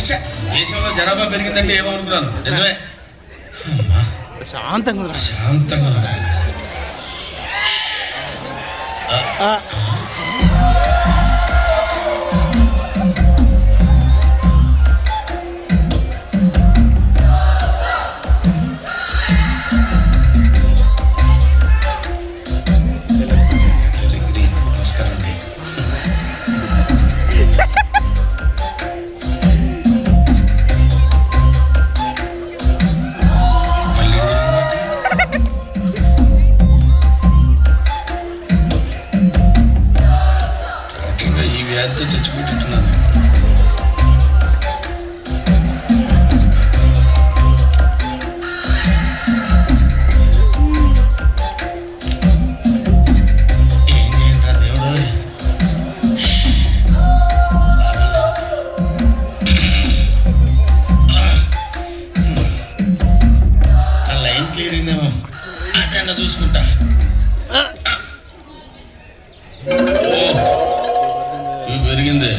దేశంలో జనాభా పెరిగిందంటే ఏమనుకున్నాను, నిజమే. శాంతంగా శాంతంగా నమస్కారం అండి. మళ్ళీ ఈ వ్యాధితో చచ్చిపోతుంటున్నాను. ఏం చేయండి దేవుడు. ఆ లైన్ క్లియర్ అయిందేమో, అదన్నా చూసుకుంటా. పెరిగింది.